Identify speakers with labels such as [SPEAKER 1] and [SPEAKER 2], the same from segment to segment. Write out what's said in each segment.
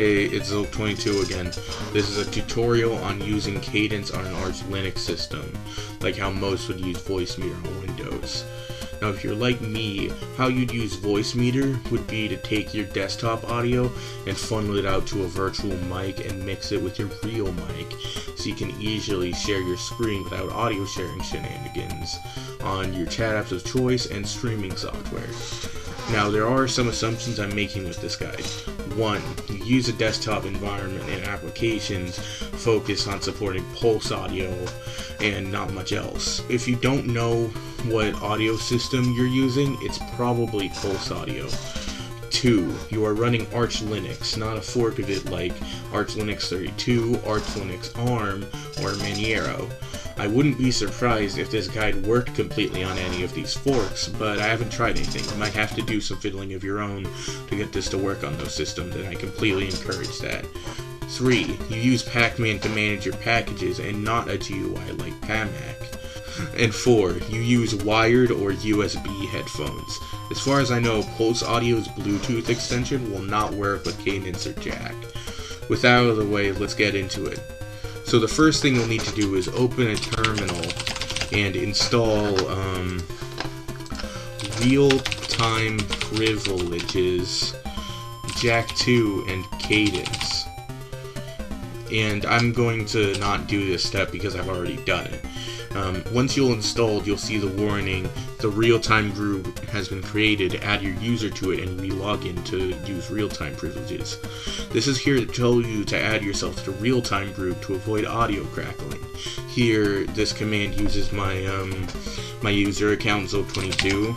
[SPEAKER 1] Hey, it's Zolt22 again. This is a tutorial on using Cadence on an Arch Linux system, like how most would use voicemeeter on Windows. Now if you're like me, how you'd use voicemeeter would be to take your desktop audio and funnel it out to a virtual mic and mix it with your real mic, so you can easily share your screen without audio sharing shenanigans on your chat apps of choice and streaming software. Now there are some assumptions I'm making with this guide. 1. You use a desktop environment and applications focused on supporting pulse audio and not much else. If you don't know what audio system you're using, it's probably pulse audio. 2. You are running Arch Linux, not a fork of it like Arch Linux 32, Arch Linux ARM, or Maniero. I wouldn't be surprised if this guide worked completely on any of these forks, but I haven't tried anything. You might have to do some fiddling of your own to get this to work on those systems, and I completely encourage that. 3. You use Pacman to manage your packages and not a GUI like PAMAC. And 4. You use wired or USB headphones. As far as I know, Pulse Audio's Bluetooth extension will not work with Cadence or Jack. With that out of the way, let's get into it. So the first thing you'll need to do is open a terminal and install real-time privileges, Jack 2, and Cadence. And I'm going to not do this step because I've already done it. Once you're installed, you'll see the warning, the real-time group has been created. Add your user to it and re-log in to use real-time privileges. This is here to tell you to add yourself to real-time group to avoid audio crackling. Here, this command uses my my user account Zolt22.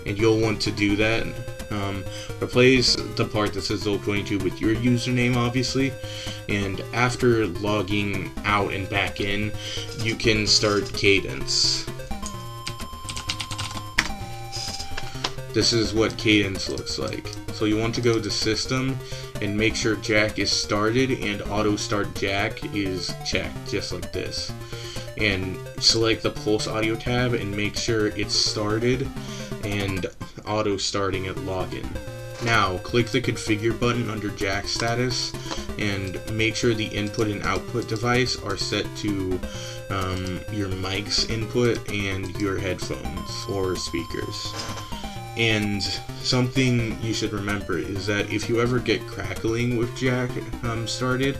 [SPEAKER 1] And you'll want to do that. Replace the part that says Zolt22 with your username, obviously, and after logging out and back in, you can start Cadence. This is what Cadence looks like. So you want to go to System and make sure Jack is started and Auto Start Jack is checked, just like this. And select the Pulse Audio tab and make sure it's started and auto starting at login. Now click the configure button under Jack status and make sure the input and output device are set to your mic's input and your headphones or speakers. And something you should remember is that if you ever get crackling with Jack started,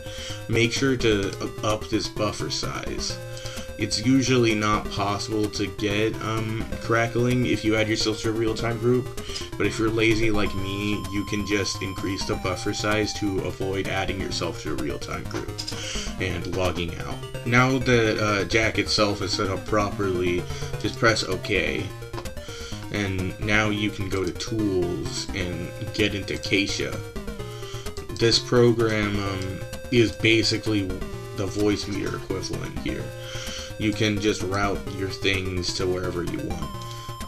[SPEAKER 1] make sure to up this buffer size. It's usually not possible to get crackling if you add yourself to a real-time group, but if you're lazy like me, you can just increase the buffer size to avoid adding yourself to a real-time group and logging out. Now that Jack itself is set up properly, just press OK. And now you can go to Tools and get into Acacia. This program is basically the voicemeeter equivalent here. You can just route your things to wherever you want.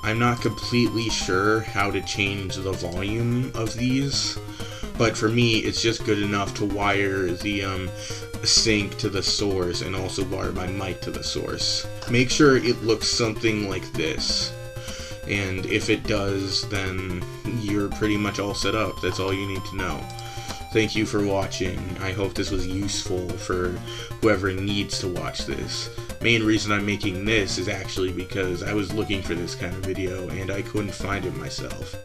[SPEAKER 1] I'm not completely sure how to change the volume of these, but for me it's just good enough to wire the sync to the source and also wire my mic to the source. Make sure it looks something like this, and if it does, then you're pretty much all set up. That's all you need to know. Thank you for watching. I hope this was useful for whoever needs to watch this. Main reason I'm making this is actually because I was looking for this kind of video and I couldn't find it myself.